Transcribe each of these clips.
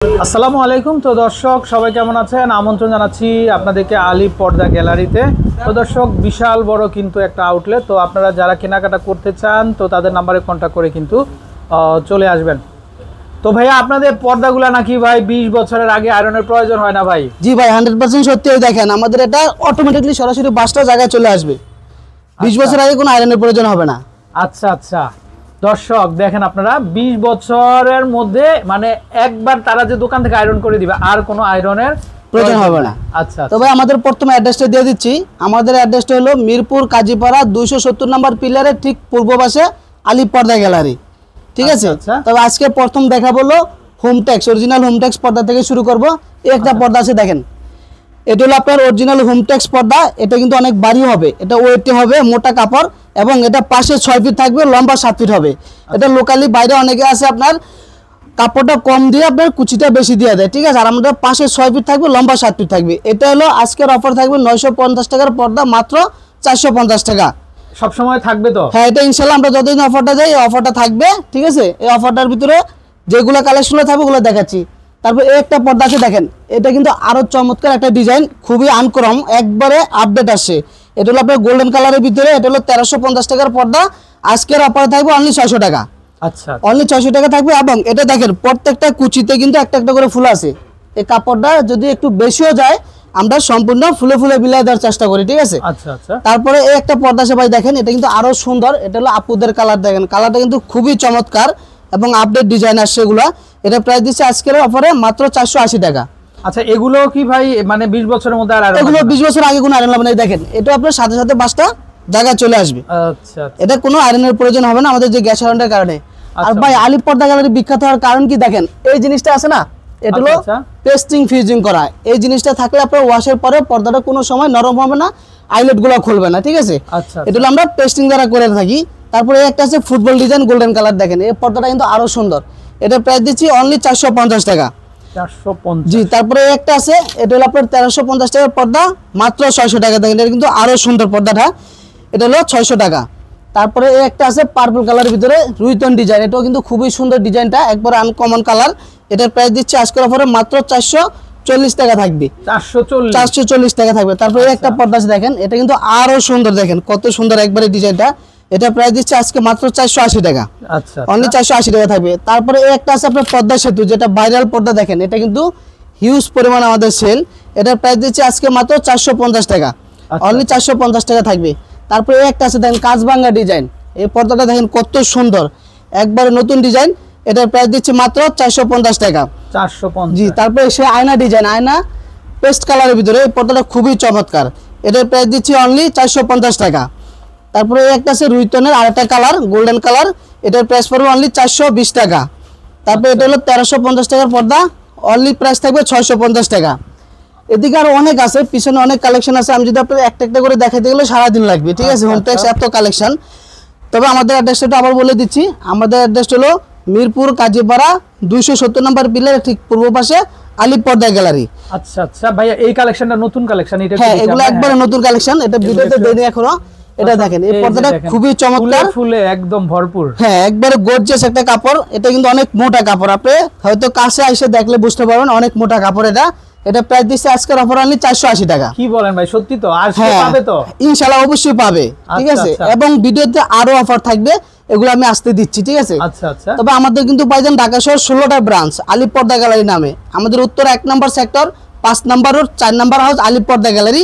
আসসালামু আলাইকুম। তো দর্শক সবাই কেমন আছেন? আমন্ত্রণ জানাচ্ছি আপনাদেরকে আলী পর্দা গ্যালারিতে। তো দর্শক বিশাল বড় কিন্তু একটা আউটলেট। তো আপনারা যারা কেনাকাটা করতে চান তো তাদের নাম্বারে কন্ট্যাক্ট করে কিন্তু চলে আসবেন। তো ভাইয়া আপনাদের পর্দাগুলো নাকি ভাই 20 বছরের আগে আয়রনের প্রয়োজন হয় না ভাই? জি ভাই 100% সত্যি। দেখেন আমাদের এটা অটোমেটিকলি সরাসরি বাসটা জায়গায় চলে আসবে। 20 বছর আগে কোনো আয়রনের প্রয়োজন হবে না। আচ্ছা আচ্ছা দর্শক দেখেন আপনারা 20 বছরের মধ্যে মানে একবার তারা যে দোকান থেকে আয়রন করে দিবে আর কোনো আয়রনের প্রয়োজন হবে না। আচ্ছা তবে আমাদের প্রথমে অ্যাড্রেসটা দিয়ে দিচ্ছি। আমাদের অ্যাড্রেসটা হলো মিরপুর কাজীপাড়া 270 নম্বর পিলারের ঠিক পূর্ব পাশে আলী পর্দা গ্যালারি। ঠিক আছে। তবে আজকে প্রথম দেখা বলো হোমটেক্স, অরিজিনাল হোমটেক্স পর্দা থেকে শুরু করব। এই একটা পর্দা আছে দেখেন, এটা হলো আপনার অরিজিনাল হোমটেক্স পর্দা। এটা কিন্তু অনেক ভারী হবে, এটা ওয়েটে হবে, মোটা কাপড় এবং এটা পাশে 6 ফিট থাকবে, লম্বা 7 ফিট হবে। এটা লোকালি বাইরে অনেকে আছে আপনার কাপড়টা কম দিয়ে আপনার কুচিটা বেশি দিয়ে দেয়। ঠিক আছে। আর আমাদের পাশে 6 ফিট থাকবে, লম্বা 7 ফিট থাকবে। এটা হলো আজকের অফার থাকবে 950 টাকার পর্দা মাত্র 450 টাকা। সব সময় থাকবে তো? হ্যাঁ, এটা ইনশাআল্লাহ আমরা যতদিন অফারটা দেই এই অফারটা থাকবে। ঠিক আছে। এই অফারটার ভিতরে যেগুলো কালেকশন থাকবে ওগুলো দেখাচ্ছি। তারপর এই একটা পর্দা আছে দেখেন, এটা কিন্তু আরো চমৎকার একটা ডিজাইন, খুবই আনকমন, একবারে আপডেট আসছে। এটা হলো আপনার গোল্ডেন কালারের ভিতরে, এটা হলো 1350 টাকার পর্দা। আজকের অফারে থাকবে অনলি 600 টাকা। আচ্ছা, অনলি 600 টাকা থাকবে। এবং এটা দেখেন প্রত্যেকটা কুচিতে কিন্তু একটা একটা করে ফুল আছে। এই কাপড়টা যদি একটু বেশিও যায় আমরা সম্পূর্ণ ফুলে ফুলে বিলাই দেওয়ার চেষ্টা করি। ঠিক আছে। আচ্ছা আচ্ছা। তারপরে এই একটা পর্দা আছে ভাই দেখেন, এটা কিন্তু আরো সুন্দর। এটা হলো আপুদের কালার, দেখেন কালারটা কিন্তু খুবই চমৎকার এবং আপডেট ডিজাইন আসছে এগুলা। এটা প্রাইস দিচ্ছে আজকের অফারে মাত্র 480 টাকা। আচ্ছা, এগুলো কি ভাই মানে 20 বছরের মধ্যে আর এগুলো 20 বছর আগে কোনো আয়রন লাগবে না। দেখেন এটা আপনার সাথে সাথে বাসটা জায়গায় চলে আসবে। আচ্ছা, এটা কোনো আয়রনের প্রয়োজন হবে না আমাদের যে গ্যাস আয়রনের কারণে। আর ভাই আলী পর্দা গ্যালারি বিখ্যাত হওয়ার কারণ কি দেখেন, এই জিনিসটা আছে না, এটা হলো পেস্টিং ফিউজিং করা। এই জিনিসটা থাকলে আপনার ওয়াশের পরে পর্দাটা কোনো সময় নরম হবে না, আইলেট গুলো খুলবে না। ঠিক আছে। এটা হলো আমরা পেস্টিং দ্বারা করে থাকি। তারপরে একটা আছে ফুটবল ডিজাইন গোল্ডেন কালার, দেখেন এই পর্দাটা কিন্তু আরো সুন্দর। এটা প্রাইস দিচ্ছি অনলি 450 টাকা। 450। জি। তারপরে একটা আছে, এটা হলো আপনার 1350 টাকার পর্দা মাত্র 600 টাকা। দেখেন এটা কিন্তু আরো সুন্দর পর্দাটা, এটা হলো 600 টাকা। তারপরে একটা আছে পার্পল কালারের ভিতরে রুইতন ডিজাইন, এটাও কিন্তু খুবই সুন্দর ডিজাইনটা, একবার আনকমন কালার। এটার প্রাইস দিচ্ছে আজকের অফারে মাত্র 440 টাকা থাকবে। 440 টাকা থাকবে। তারপরে একটা পর্দা আছে দেখেন, এটা কিন্তু আরো সুন্দর, দেখেন কত সুন্দর একবারে ডিজাইনটা। এটা প্রাইস দিচ্ছে আজকে মাত্র 480 টাকা। আচ্ছা, অনলি 480 টাকা থাকবে। তারপরে একটা আছে আপনার পর্দা সেতু, যেটা ভাইরাল পর্দা, দেখেন এটা কিন্তু হিউজ পরিমাণ আমাদের সেল। এটার প্রাইস দিচ্ছে আজকে মাত্র 450 টাকা। অনলি 450 টাকা থাকবে। তারপরে একটা আছে দেখেন কাঁচভাঙ্গা ডিজাইন, এই পর্দাটা দেখেন কত সুন্দর, একবারে নতুন ডিজাইন। এটার প্রাইস দিচ্ছে মাত্র 450 টাকা। 450। জি। তারপরে সে আয়না ডিজাইন, আয়না পেস্ট কালারের ভিতরে, এই পর্দাটা খুবই চমৎকার। এটার প্রাইস দিচ্ছি অনলি 450 টাকা। তারপরে একটা আছে রুইতনের আরেকটা কালার গোল্ডেন কালার, এটার প্রাইস পড়বে অনলি 420 টাকা। তারপরে এটা হলো 1350 টাকার পর্দা, অনলি প্রাইস থাকবে 650 টাকা। এদিকে আরো অনেক আছে, পিছনে অনেক কালেকশন আছে। আমি যদি আপনাদের একটা একটা করে দেখাতে গেলে সারাদিন লাগবে। ঠিক আছে। হোমটেক্স এত কালেকশন। তবে আমাদের অ্যাড্রেসটা আবার বলে দিচ্ছি। আমাদের অ্যাড্রেস হলো মিরপুর কাজীপাড়া 270 নম্বর পিলার ঠিক পূর্ব পাশে আলী পর্দা গ্যালারি। আচ্ছা আচ্ছা ভাইয়া, এই কালেকশনটা নতুন কালেকশন? এটা হ্যাঁ, এগুলো একবারে নতুন কালেকশন। এটা ভিডিওতে দেইনি এখনো। এটা দেখেন এই পর্দাটা খুবই চমৎকার, ফুলে একদম ভরপুর। হ্যাঁ, একবারে গর্জিয়াস একটা কাপড়। এটা কিন্তু অনেক মোটা কাপড়, আপনি হয়তো কাছে এসে দেখলে বুঝতে পারবেন অনেক মোটা কাপড় এটা। এটা প্রাইস দিচ্ছে আজকের অফার অনলি 480 টাকা। কি বলেন ভাই, সত্যি তো? আজকে পাবে তো? ইনশাআল্লাহ অবশ্যই পাবে। ঠিক আছে। এবং ভিডিওতে আরো অফার থাকবে, এগুলো আমি আসতে দিচ্ছি। ঠিক আছে। আচ্ছা আচ্ছা। তবে আমাদের কিন্তু পাইছেন ঢাকা শহর 16টা ব্রাঞ্চ আলী পর্দা গ্যালারি নামে। আমাদের উত্তর 1 নম্বর সেক্টর, 5 নম্বর রোড, 4 নম্বর হাউস আলী পর্দা গ্যালারি।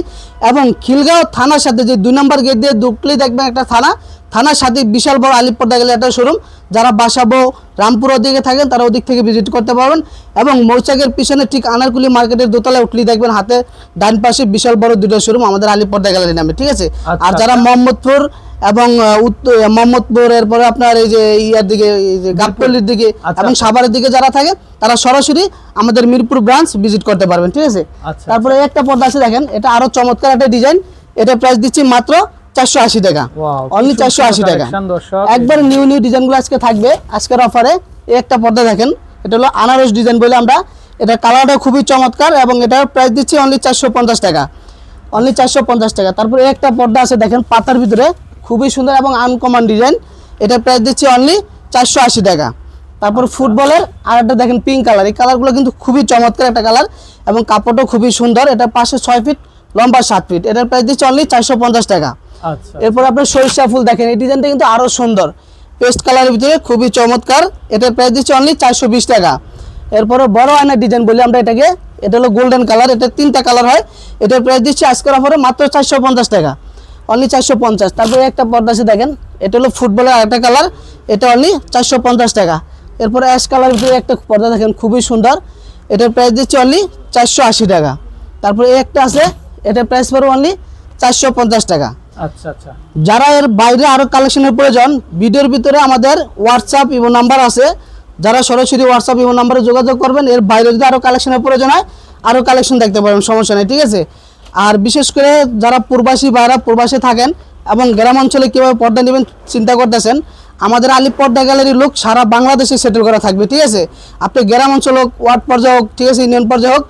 এবং খিলগাঁও থানার সাথে যে 2 নম্বর গেট দিয়ে ঢুকলেই দেখবেন একটা থানার সাথে বিশাল বড় আলী পর্দা গ্যালারি একটা শোরুম। যারা বাসাবো রামপুর ওদিকে থাকেন তারা ওদিক থেকে ভিজিট করতে পারবেন। এবং মৌচাকের পিছনে ঠিক আনারকুলি মার্কেটের দোতলায় উঠলেই দেখবেন হাতে ডান পাশে বিশাল বড় দুটো শোরুম আমাদের আলী পর্দা গ্যালারি নামে। ঠিক আছে। আর যারা মোহাম্মদপুর এবং মোহাম্মদপুর এরপরে আপনার এই যে ইয়ার দিকে, এই যে গাবতলীর দিকে এবং সাভারের দিকে যারা থাকে তারা সরাসরি আমাদের মিরপুর ব্রাঞ্চ ভিজিট করতে পারবেন। ঠিক আছে। তারপরে একটা পর্দা আছে দেখেন, এটা আরো চমৎকার একটা ডিজাইন। এটা প্রাইস দিচ্ছি মাত্র 480 টাকা। অনলি 480 টাকা। একবার নিউ ডিজাইনগুলো আজকে থাকবে আজকের অফারে। এই একটা পর্দা দেখেন, এটা হলো আনারস ডিজাইন বলে আমরা, এটা কালারটা খুবই চমৎকার এবং এটার প্রাইস দিচ্ছি অনলি 450 টাকা। অনলি 450 টাকা। তারপরে একটা পর্দা আছে দেখেন পাতার ভিতরে, খুবই সুন্দর এবং আনকমন ডিজাইন। এটার প্রাইস দিচ্ছি অনলি 480 টাকা। তারপর ফুটবলের আর একটা দেখেন পিঙ্ক কালার, এই কালারগুলো কিন্তু খুবই চমৎকার একটা কালার এবং কাপড়টাও খুবই সুন্দর। এটা পাশে 6 ফিট, লম্বা 7 ফিট। এটার প্রাইস দিচ্ছে অনলি 450 টাকা। আচ্ছা, এরপর আপনার সরিষা ফুল দেখেন, এই ডিজাইনটা কিন্তু আরো সুন্দর, পেস্ট কালারের ভিতরে খুবই চমৎকার। এটার প্রাইস দিচ্ছে অনলি 420 টাকা। এরপরে বড় আয়নার ডিজাইন বলি আমরা এটাকে, এটা হলো গোল্ডেন কালার, এটা 3টা কালার হয়। এটার প্রাইস দিচ্ছে আজকের অফারে মাত্র 450 টাকা, অনলি 450। তারপরে একটা পর্দা আছে দেখেন, এটা হলো ফুটবলের আরেকটা কালার, এটা অনলি 450 টাকা। এরপরে অ্যাশ কালার ভিতরে একটা পর্দা দেখেন খুবই সুন্দর, এটার প্রাইস দিচ্ছে অনলি 480 টাকা। তারপরে এই একটা আছে, এটার প্রাইস পড়বে অনলি 450 টাকা। আচ্ছা আচ্ছা। যারা এর বাইরে আরো কালেকশনের প্রয়োজন, ভিডিওর ভিতরে আমাদের হোয়াটসঅ্যাপ ইমো নাম্বার আছে, যারা সরাসরি হোয়াটসঅ্যাপ ইমো নাম্বারে যোগাযোগ করবেন। এর বাইরে যদি আরো কালেকশনের প্রয়োজন হয়, আরো কালেকশন দেখতে পারবেন, সমস্যা নেই, ঠিক আছে। আর বিশেষ করে যারা প্রবাসী ভাইরা প্রবাসে থাকেন এবং গ্রাম অঞ্চলে কীভাবে পর্দা নেবেন চিন্তা করতেছেন, আমাদের আলিপ পর্দা গ্যালারির লোক সারা বাংলাদেশে সেটেল করা থাকবে, ঠিক আছে। আপনি গ্রাম অঞ্চল হোক, ওয়ার্ড পর্যায়ে হোক, ঠিক আছে, ইউনিয়ন পর্যায়ে হোক,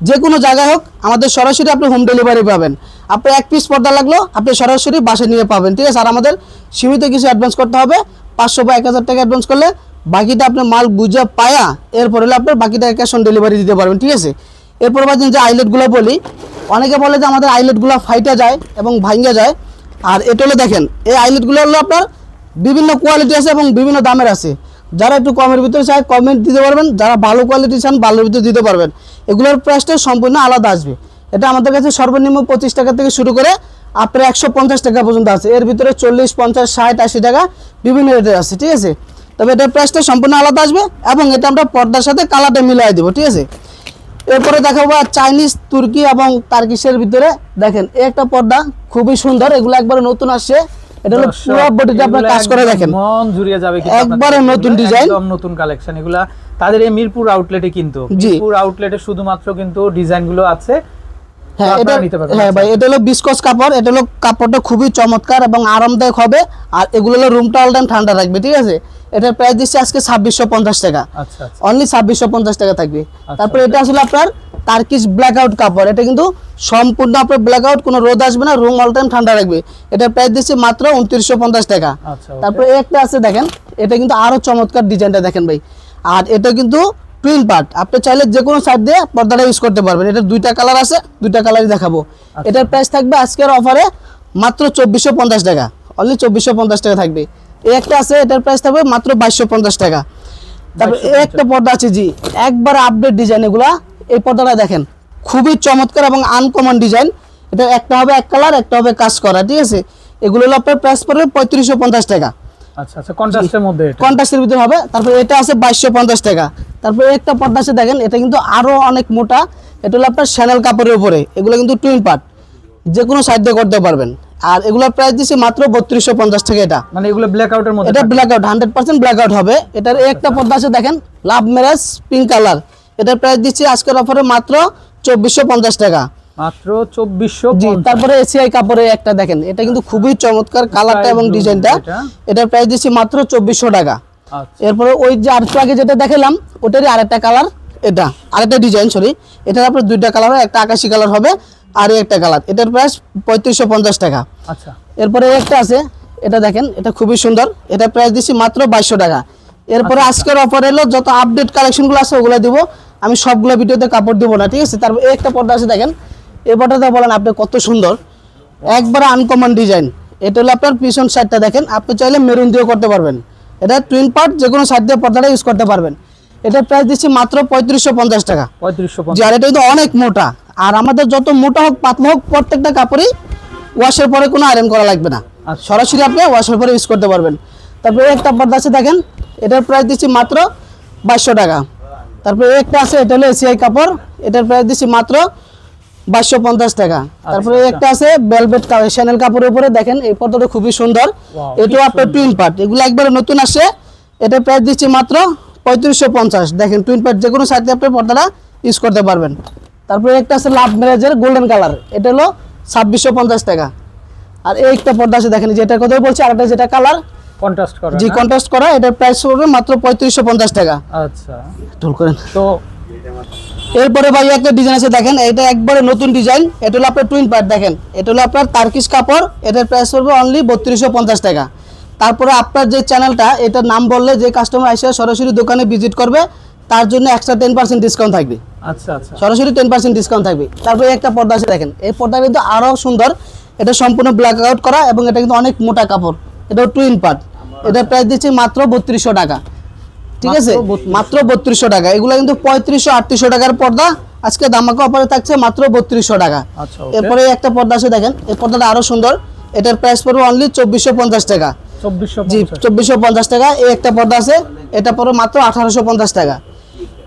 যে কোনো জায়গায় হোক, আমাদের সরাসরি আপনি হোম ডেলিভারি পাবেন। আপনি 1 পিস পর্দা লাগলো আপনি সরাসরি বাসায় নিয়ে পাবেন, ঠিক আছে। আর আমাদের সীমিত কিছু অ্যাডভান্স করতে হবে, 500 বা 1000 টাকা অ্যাডভান্স করলে বাকিটা আপনি মাল বুঝে পায়া এরপর হলে আপনার বাকিটা ক্যাশ অন ডেলিভারি দিতে পারবেন, ঠিক আছে। এরপর বাদ যে আইলেটগুলো বলি, অনেকে বলে যে আমাদের আইলেটগুলো ফাইটা যায় এবং ভাঙ্গা যায়। আর এটা হলো দেখেন, এই আইলেটগুলো হলো আপনার বিভিন্ন কোয়ালিটি আছে এবং বিভিন্ন দামের আছে। যারা একটু কমের ভিতরে চায় কমেন্ট দিতে পারবেন, যারা ভালো কোয়ালিটি চান ভালোর ভিতরে দিতে পারবেন। এগুলোর প্রাইসটা সম্পূর্ণ আলাদা আসবে। এটা আমাদের কাছে সর্বনিম্ন 25 টাকা থেকে শুরু করে আপনার 150 টাকা পর্যন্ত আছে। এর ভিতরে 40, 50, 60, 80 টাকা বিভিন্ন রেটের আছে, ঠিক আছে। তবে এটার প্রাইসটা সম্পূর্ণ আলাদা আসবে এবং এটা আমরা পর্দার সাথে কালারটা মিলাই দেবো, ঠিক আছে। এরপরে দেখাবো চাইনিজ, তুর্কি এবং টার্কিশের ভিতরে দেখেন এই একটা পর্দা খুবই সুন্দর, এগুলো একবারে নতুন আসছে। এটা হলো পুরো বডিতে আপনার কাজ করে দেখেন, মন জুড়িয়ে যাবে, একবারে নতুন ডিজাইন, একদম নতুন কালেকশন। এগুলা তাদের এই মিরপুর আউটলেটে, কিন্তু মিরপুর আউটলেটে শুধুমাত্র কিন্তু ডিজাইনগুলো আছে। হ্যাঁ এটা, হ্যাঁ ভাই, এটা হলো বিসকস কাপড়, এটা হলো কাপড়টা খুবই চমৎকার এবং আরামদায়ক হবে। আর এগুলো হলো রুমটা অল টাইম ঠান্ডা রাখবে, ঠিক আছে। এটার প্রাইস দিচ্ছে আজকে 2650 টাকা, আচ্ছা আচ্ছা, অনলি 2650 টাকা থাকবে। তারপরে এটা আসলে আপনার টার্কিশ ব্ল্যাক আউট কাপড়, এটা কিন্তু সম্পূর্ণ আপনার ব্ল্যাক আউট, কোনো রোদ আসবে না, রুম অল টাইম ঠান্ডা রাখবে। এটার প্রাইস দিচ্ছে মাত্র 2950 টাকা। তারপরে একটা আছে দেখেন, এটা কিন্তু আরো চমৎকার ডিজাইনটা দেখেন ভাই। আর এটা কিন্তু টুইন পার্ট, আপনি চাইলে যে কোনো সাইড দিয়ে পর্দাটা ইউজ করতে পারবেন। এটার 2টা কালার আছে, 2টা কালারই দেখাবো। এটার প্রাইস থাকবে আজকের অফারে মাত্র 2450 টাকা, অনলি 2450 টাকা থাকবে। এই একটা আছে, এটার প্রাইস থাকবে মাত্র 2250 টাকা। তারপর একটা পর্দা আছে জি, একবার আপডেট ডিজাইন এগুলা। এই পর্দাটা দেখেন খুবই চমৎকার এবং আনকমন ডিজাইন। এটা একটা হবে এক কালার, একটা হবে কাজ করা, ঠিক আছে। এগুলো হলো আপনার প্রাইস পড়বে 3550 টাকা। আচ্ছা আচ্ছা, কন্ট্রাস্টের মধ্যে, এটা কন্ট্রাস্টের ভিতরে হবে। তারপর এটা আছে 2250 টাকা। তারপর একটা পর্দা আছে দেখেন, এটা কিন্তু আরো অনেক মোটা, এটা হলো আপনার শ্যানেল কাপড়ের উপরে। এগুলো কিন্তু টুইন পার্ট, যে কোনো সাইড দিয়ে করতে পারবেন। আর এগুলোর প্রাইস দিচ্ছে মাত্র 3250 টাকা। এটা মানে এগুলো ব্ল্যাক আউটের মধ্যে, এটা ব্ল্যাক আউট, 100% ব্ল্যাক আউট হবে। এটার একটা পর্দা আছে দেখেন, লাভ ম্যারেজ পিঙ্ক কালার, এটার প্রাইস দিচ্ছে আজকের অফারে মাত্র 2450 টাকা, মাত্র 2450। জি। তারপরে এসিআই কাপড়ে একটা দেখেন, এটা কিন্তু খুবই চমৎকার কালারটা এবং ডিজাইনটা। এটার প্রাইস দিচ্ছে মাত্র 2400 টাকা। এরপরে ওই যে আর আগে যেটা দেখালাম ওটারই আরেকটা কালার, এটা আরেকটা ডিজাইন, সরি, এটার আপনার 2টা কালার হয়, একটা আকাশি কালার হবে আর একটা কালার। এটার প্রাইস 3550 টাকা। আচ্ছা। এরপরে একটা আছে, এটা দেখেন, এটা খুবই সুন্দর, এটার প্রাইস দিচ্ছি মাত্র 2200 টাকা। এরপরে আজকের অফার এলো যত আপডেট কালেকশনগুলো আছে ওগুলো দিব, আমি সবগুলো ভিডিওতে কাপড় দিব না, ঠিক আছে। তারপর একটা পর্দা আছে দেখেন, এই পর্দাটা বলেন আপনি কত সুন্দর, একবারে আনকমন ডিজাইন। এটা হলো আপনার পিছন সাইডটা দেখেন, আপনি চাইলে মেরুন দিয়েও করতে পারবেন। এটা টুইন পার্ট, যে কোনো সাইড দিয়ে পর্দাটা ইউজ করতে পারবেন। এটার প্রাইস দিচ্ছি মাত্র 3550 টাকা। 3550। আর এটা কিন্তু অনেক মোটা, আর আমাদের যত মোটা হোক পাতলা হোক প্রত্যেকটা কাপড়ই ওয়াশের পরে কোনো আয়রন করা লাগবে না, সরাসরি আপনি ওয়াশের পরে ইউজ করতে পারবেন। তারপরে একটা পর্দা আছে দেখেন, এটার প্রাইস দিচ্ছি মাত্র 2200 টাকা। তারপরে একটা আছে, এটা হলো এসিআই কাপড়, এটার প্রাইস দিচ্ছি মাত্র 2250 টাকা। তারপরে একটা আছে ভেলভেট শ্যানেল কাপড়ের উপরে দেখেন, এই পর্দাটা খুবই সুন্দর, এটাও আপনার টুইন পার্ট, এগুলো একবারে নতুন আসছে। এটার প্রাইস দিচ্ছি মাত্র 3550। দেখেন টুইন পার্ট, যে কোনো সাইডে আপনি পর্দাটা ইউজ করতে পারবেন। তারপরে একটা আছে লাভ ম্যারেজের গোল্ডেন কালার, এটা হলো 2650 টাকা। আর এই একটা পর্দা আছে দেখেন, যেটার কথা বলছি, আরেকটা যেটা কালার কন্ট্রাস্ট করা, জি কন্ট্রাস্ট করা, এটার প্রাইস পড়বে মাত্র 3550 টাকা। আচ্ছা, ঢোল করেন তো। এরপরে ভাই একটা ডিজাইন আছে দেখেন, এটা একবারে নতুন ডিজাইন, এটা হলো আপনার টুইন পার্ট দেখেন, এটা হলো আপনার টার্কিশ কাপড়, এটার প্রাইস পড়বে অনলি 3250 টাকা। তারপরে আপনার যে চ্যানেলটা এটার নাম বললে যে কাস্টমার এসে সরাসরি দোকানে ভিজিট করবে তার জন্য এক্সট্রা 10% ডিসকাউন্ট থাকবে। আচ্ছা আচ্ছা, সরাসরি 10% ডিসকাউন্ট থাকবে। তারপরে একটা পর্দা আছে দেখেন, এই পর্দা কিন্তু আরো সুন্দর, এটা সম্পূর্ণ ব্ল্যাক আউট করা এবং এটা কিন্তু অনেক মোটা কাপড়, এটা টুইন পার্ট। এটা প্রাইস দিচ্ছি মাত্র 3200 টাকা, ঠিক আছে, মাত্র 3200 টাকা। এগুলো কিন্তু 3500-3800 টাকার পর্দা, আজকে ধামাকা অফারে থাকছে মাত্র 3200 টাকা। আচ্ছা, এরপরে একটা পর্দা আছে দেখেন, এই পর্দাটা আরো সুন্দর, এটার প্রাইস পড়বে অনলি 2450 টাকা। 2450, জি 2450 টাকা। এই একটা পর্দা আছে, এটা পড়বে মাত্র 1850 টাকা।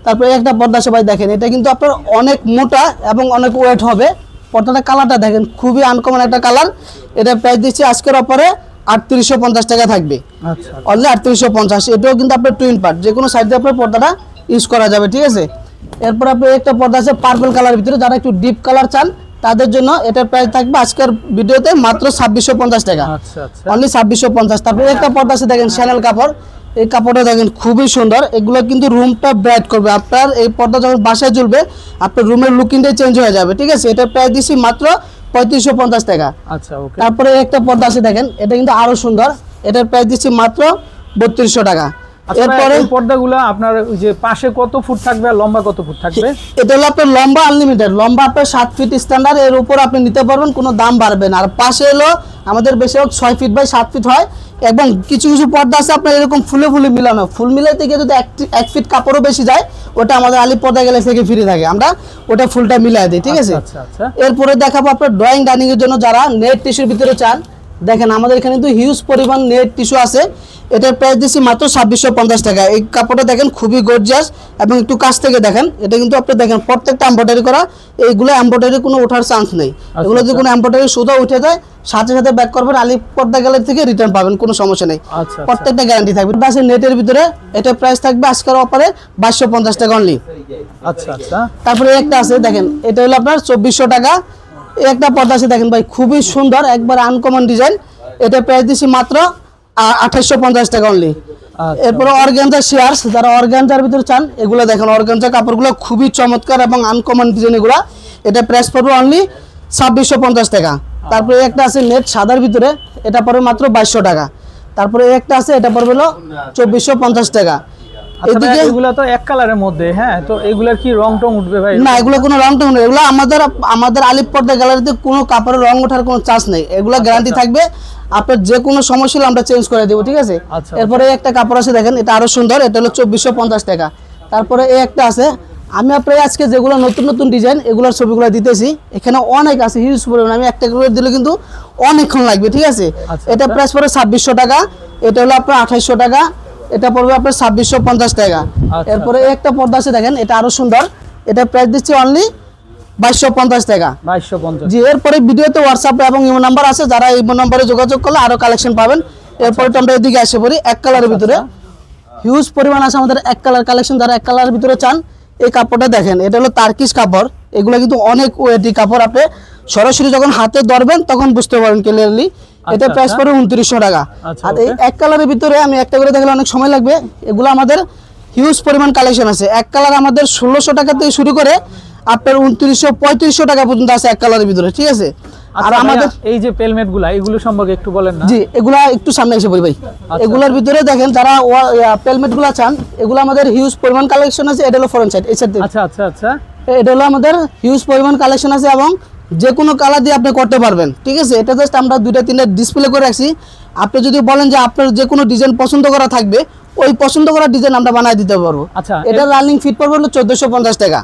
তারপরে একটা পর্দা আছে ভাই দেখেন, এটা কিন্তু আপনার অনেক মোটা এবং অনেক ওয়েট হবে। পর্দাটা কালারটা দেখেন, খুবই আনকমন একটা কালার। এটা প্রাইস দিচ্ছি আজকের অফারে 3850 টাকা থাকবে, আচ্ছা অনলি 3850। এটাও কিন্তু আপনার টুইন পার্ট, যে কোনো সাইডে আপনার পর্দাটা ইউজ করা যাবে, ঠিক আছে। এরপর আপনার একটা পর্দা আছে পার্পল কালারের ভিতরে, যারা একটু ডিপ কালার চান তাদের জন্য এটার প্রাইস থাকবে আজকের ভিডিওতে মাত্র 2650 টাকা, আচ্ছা আচ্ছা, অনলি 2650। তারপরে একটা পর্দা আছে দেখেন শ্যানেল কাপড়, এই কাপড়টা দেখেন খুবই সুন্দর। এগুলো কিন্তু রুমটা ব্রাইট করবে, আপনার এই পর্দা যখন বাসায় ঝুলবে আপনার রুমের লুকিংটাই চেঞ্জ হয়ে যাবে, ঠিক আছে। এটার প্রাইস দিচ্ছি মাত্র 3550 টাকা। আচ্ছা ওকে। তারপরে একটা পর্দা আছে দেখেন, এটা কিন্তু আরো সুন্দর, এটার প্রাইস দিচ্ছি মাত্র 3200 টাকা। এরপরে পর্দাগুলো আপনার ওই যে পাশে কত ফুট থাকবে আর লম্বা কত ফুট থাকবে? এটা হলো আপনার লম্বা আনলিমিটেড, লম্বা আপনার 7 ফিট স্ট্যান্ডার্ড, এর উপর আপনি নিতে পারবেন, কোনো দাম বাড়বে না। আর পাশে হলো আমাদের বেশিরভাগ 6 ফিট বাই 7 ফিট হয়, এবং কিছু কিছু পর্দা আছে আপনার এরকম ফুলে ফুলে মিলানো, ফুল মিলাইতে গিয়ে যদি 1 ফিট কাপড়ও বেশি যায় ওটা আমাদের আলিপ পর্দা গেলে থেকে ফ্রি থাকে, আমরা ওটা ফুলটা মিলাই দিই, ঠিক আছে। আচ্ছা আচ্ছা, এরপরে দেখাবো আপনার ড্রয়িং ডাইনিং এর জন্য যারা নেট টিস্যুর ভিতরে চান, দেখেন আমাদের এখানে কিন্তু হিউজ পরিমাণ নেট টিস্যু আছে। এটার প্রাইস দিচ্ছি মাত্র 2650 টাকা। এই কাপড়টা দেখেন খুবই গর্জিয়াস, এবং একটু কাছ থেকে দেখেন, এটা কিন্তু আপনি দেখেন প্রত্যেকটা এমব্রয়ডারি করা, এইগুলো এমব্রয়ডারি কোনো ওঠার চান্স নেই। এগুলো যদি কোনো এমব্রয়ডারি সুতা উঠে যায় সাথে সাথে ব্যাক করবেন, আলিপ পর্দা গ্যালারি থেকে রিটার্ন পাবেন, কোনো সমস্যা নেই, আচ্ছা প্রত্যেকটা গ্যারান্টি থাকবে। এটা আছে নেটের ভিতরে, এটার প্রাইস থাকবে আজকের অফারে 2250 টাকা অনলি। আচ্ছা আচ্ছা, তারপরে একটা আছে দেখেন, এটা হলো আপনার 2400 টাকা। এই একটা পর্দা আছে দেখেন ভাই, খুবই সুন্দর, একবার আনকমন ডিজাইন। এটা প্রাইস দিচ্ছি মাত্র 2850 টাকা অনলি। এরপরে অর্গানজা শেয়ার্স, যারা অর্গানজার ভিতরে চান, এগুলো দেখেন অর্গানজা কাপড়গুলো খুবই চমৎকার এবং আনকমন ডিজাইন এগুলো। এটা প্রাইস পড়বে অনলি 2650 টাকা। তারপরে একটা আছে নেট সাদার ভিতরে, এটা পড়বে মাত্র 2200 টাকা। তারপরে একটা আছে, এটা পড়বে হলো 2450 টাকা। এদিকে এগুলা তো এক কালারের মধ্যে, হ্যাঁ, তো এগুলার কি রং টং উঠবে ভাই? না, এগুলো কোনো রং টং নেই, এগুলো আমাদের আলিপ পর্দা গ্যালারিতে কোনো কাপড়ের রং ওঠার কোনো চান্স নেই, এগুলো গ্যারান্টি থাকবে। আপনার যে কোনো সমস্যা হলে আমরা চেঞ্জ করে দেবো, ঠিক আছে। এরপরে একটা কাপড় আছে দেখেন, এটা আরো সুন্দর, এটা হলো 2450 টাকা। তারপরে এই একটা আছে, আমি আপনার আজকে যেগুলো নতুন নতুন ডিজাইন এগুলোর ছবিগুলো দিতেছি, এখানে অনেক আছে হিউজ পরিমাণ, আমি একটা করে দিলে কিন্তু অনেকক্ষণ লাগবে, ঠিক আছে। এটা প্রাইস পড়ে 2600 টাকা, এটা হলো আপনার 2800 টাকা, এটা পড়বে আপনার 2650 টাকা। এরপরে একটা পর্দা আছে দেখেন, এটা আরো সুন্দর, এটা প্রাইস দিচ্ছি অনলি 2250 টাকা। 2250, জি। এরপরে ভিডিওতে হোয়াটসঅ্যাপ এবং ইমো নাম্বার আছে, যারা এই নম্বরে যোগাযোগ করলে আরো কালেকশন পাবেন। এরপরে তো আমরা এদিকে আসে পড়ি, এক কালারের ভিতরে হিউজ পরিমাণ আছে আমাদের এক কালার কালেকশন। যারা এক কালারের ভিতরে চান, এই কাপড়টা দেখেন, এটা হলো তার্কিশ কাপড়, এগুলো কিন্তু অনেক ওয়েটি কাপড়, আপনি সরাসরি যখন হাতে ধরবেন তখন বুঝতে পারবেন ক্লিয়ারলি। এটা প্রাইস পড়বে 2900 টাকা। আর এই এক কালারের ভিতরে আমি একটা করে দেখালে অনেক সময় লাগবে, এগুলো আমাদের হিউজ পরিমাণ কালেকশন আছে। এক কালার আমাদের 1600 টাকা থেকে শুরু করে আপনার 2900-3500 টাকা পর্যন্ত আছে এক কালারের ভিতরে, ঠিক আছে। আর আমাদের এই যে পেলমেট গুলা, এগুলো সম্পর্কে একটু বলেন না। জি, এগুলা একটু সামনে এসে বলি ভাই। এগুলোর ভিতরে দেখেন, যারা পেলমেট গুলা চান, এগুলো আমাদের হিউজ পরিমাণ কালেকশন আছে। এটা হলো ফরেন সাইড, এই সাইড। আচ্ছা আচ্ছা আচ্ছা, এটা হলো আমাদের হিউজ পরিমাণ কালেকশন আছে, এবং যে কোনো কালার দিয়ে আপনি করতে পারবেন, ঠিক আছে। এটা জাস্ট আমরা 2-3টা ডিসপ্লে করে রাখছি, আপনি যদি বলেন যে আপনার যে কোনো ডিজাইন পছন্দ করা থাকবে, ওই পছন্দ করা ডিজাইন আমরা বানাই দিতে পারবো। আচ্ছা, এটা রানিং ফিট পড়বে হলো 1450 টাকা।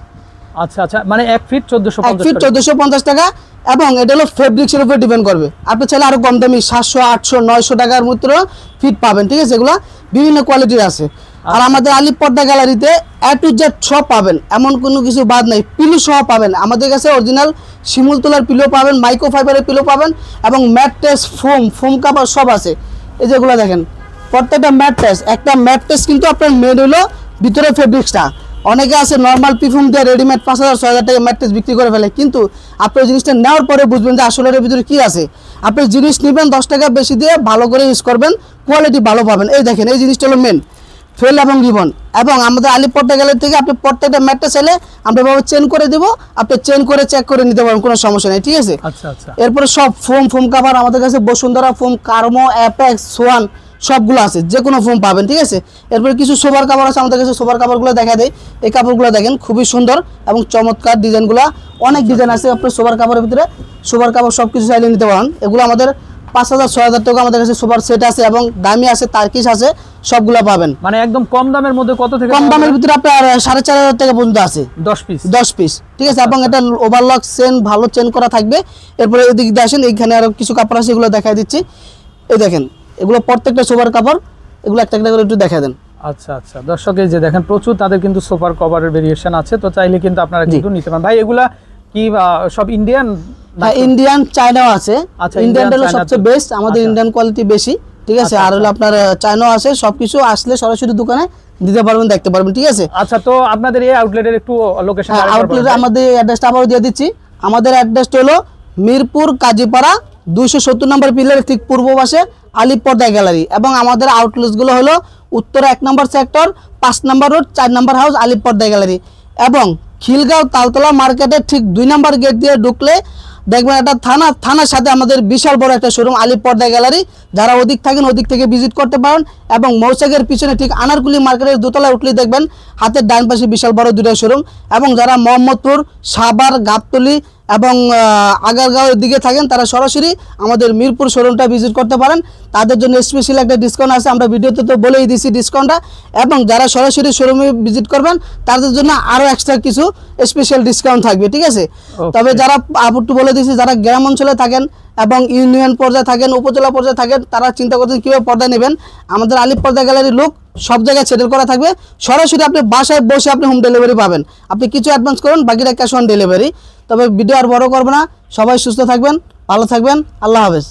আচ্ছা আচ্ছা, মানে 1 ফিট 1 ফিট 1450 টাকা, এবং এটা হলো ফেব্রিক্সের উপর ডিপেন্ড করবে। আপনি চাইলে আরো কম দামি 700, 800, 900 টাকার মধ্যে ফিট পাবেন, ঠিক আছে। এগুলা বিভিন্ন কোয়ালিটির আছে। আর আমাদের আলিপ পর্দা গ্যালারিতে A to Z সব পাবেন, এমন কোনো কিছু বাদ নাই। পিলো সহ পাবেন আমাদের কাছে, অরিজিনাল শিমুল তোলার পিলো পাবেন, মাইক্রো ফাইবারের পিলো পাবেন, এবং ম্যাট্রেস, ফোম কাভার সব আছে। এই যেগুলো দেখেন, প্রত্যেকটা ম্যাট্রেস, একটা ম্যাট্রেস কিন্তু আপনার মেড হলো ভিতরে ফেব্রিক্সটা। অনেকে আছে নর্মাল পিফুম দিয়ে রেডিমেড 5000-6000 টাকা ম্যাট্রেস বিক্রি করে ফেলে, কিন্তু আপনি জিনিসটা নেওয়ার পরে বুঝবেন যে আসলে এর ভিতরে কি আছে। আপনি জিনিস নেবেন 10 টাকা বেশি দিয়ে, ভালো করে ইউজ করবেন, কোয়ালিটি ভালো পাবেন। এই দেখেন, এই জিনিসটা হলো মেন ফেল এবং রিবন। এবং আমাদের আলিপ পর্দা গ্যালারি থেকে আপনি প্রত্যেকটা ম্যাট্রেস এলে আমরা ভাবে চেঞ্জ করে দেবো, আপনি চেঞ্জ করে চেক করে নিতে পারবেন, কোনো সমস্যা নেই, ঠিক আছে। আচ্ছা আচ্ছা, এরপরে সব ফোম কাভার আমাদের কাছে বসুন্ধরা ফোম, কার্মো, অ্যাপেক্স, সোয়ান সবগুলো আছে, যে কোনো ফোম পাবেন, ঠিক আছে। এরপরে কিছু সোফার কাপড় আছে আমাদের কাছে, সোফার কাপড়গুলো দেখা দেয়। এই কাপড়গুলো দেখেন খুবই সুন্দর এবং চমৎকার ডিজাইনগুলো, অনেক ডিজাইন আছে আপনার সোফার কাপড়ের ভিতরে। সোফার কাপড় সব কিছু চাইলে নিতে পারেন। এগুলো আমাদের 5,000-6,000 টাকা আমাদের কাছে সোফার সেট আছে এবং দামি আছে, তার্কিশ আছে, সবগুলো পাবেন। মানে একদম কম দামের মধ্যে কত থেকে কম দামের ভিতরে আপনার 4,500 টাকা পর্যন্ত আছে 10 পিস? 10 পিস, ঠিক আছে। এবং এটা ওভারলক চেন, ভালো চেন করা থাকবে। এরপরে এদিক দিয়ে আসেন, এইখানে আরো কিছু কাপড় আছে, এগুলো দেখাই দিচ্ছি। এই দেখেন, এগুলো প্রত্যেকটা সোফার কাপড়, এগুলো একটা একটা করে একটু দেখা দেন। আচ্ছা আচ্ছা, দর্শক এই যে দেখেন প্রচুর তাদের কিন্তু সোফার কভারের ভেরিয়েশন আছে, তো চাইলে কিন্তু আপনারা কিন্তু নিতে পারেন। ভাই এগুলা কি সব ইন্ডিয়ান? হ্যাঁ, ইন্ডিয়ান, চায়নাও আছে। আচ্ছা, ইন্ডিয়ানটা হলো Indian, সবচেয়ে বেস্ট, আমাদের ইন্ডিয়ান কোয়ালিটি বেশি, ঠিক আছে। আর হলো আপনার চায়নাও আছে। সবকিছু আসলে সরাসরি দোকানে দিতে পারবেন, দেখতে পারবেন, ঠিক আছে। আচ্ছা, তো আপনাদের এই আউটলেটের একটু লোকেশন? আউটলেট আমাদের অ্যাড্রেসটা আবারও দিয়ে দিচ্ছি। আমাদের অ্যাড্রেসটা হলো মিরপুর কাজীপাড়া 270 নম্বর পিলারের ঠিক পূর্ব পাশে আলিপ পর্দা গ্যালারি। এবং আমাদের আউটলেটসগুলো হলো উত্তরা 1 নম্বর সেক্টর, 5 নম্বর রোড, 4 নম্বর হাউস, আলিপ পর্দা গ্যালারি। এবং খিলগাঁও তালতলা মার্কেটের ঠিক 2 নম্বর গেট দিয়ে ঢুকলে দেখবেন একটা থানার সাথে আমাদের বিশাল বড় একটা শোরুম আলিপ পর্দা গ্যালারি। যারা ওদিক থাকেন ওদিক থেকে ভিজিট করতে পারেন। এবং মৌচাকের পিছনে ঠিক আনারকুলি মার্কেটের দোতলায় উঠলে দেখবেন হাতের ডান পাশে বিশাল বড় 2টা শোরুম। এবং যারা মোহাম্মদপুর, সাভার, গাবতলী এবং আগারগাঁওয়ের দিকে থাকেন তারা সরাসরি আমাদের মিরপুর শোরুমটা ভিজিট করতে পারেন। তাদের জন্য স্পেশাল একটা ডিসকাউন্ট আছে, আমরা ভিডিওতে তো বলেই দিছি ডিসকাউন্টটা। এবং যারা সরাসরি শোরুমে ভিজিট করবেন তাদের জন্য আরও এক্সট্রা কিছু স্পেশাল ডিসকাউন্ট থাকবে, ঠিক আছে। তবে যারা একটু বলে দিয়েছি, যারা গ্রাম অঞ্চলে থাকেন এবং ইউনিয়ন পর্যায়ে থাকেন, উপজেলা পর্যায়ে থাকেন, তারা চিন্তা করছেন কীভাবে পর্দা নেবেন, আমাদের আলিপ পর্দা গ্যালারির লোক সব জায়গায় সেটেল করা থাকবে। সরাসরি আপনি বাসায় বসে আপনি হোম ডেলিভারি পাবেন। আপনি কিছু অ্যাডভান্স করুন, বাকিটা ক্যাশ অন ডেলিভারি। তবে ভিডিও আর বড় করবো না, সবাই সুস্থ থাকবেন, ভালো থাকবেন, আল্লাহ হাফেজ।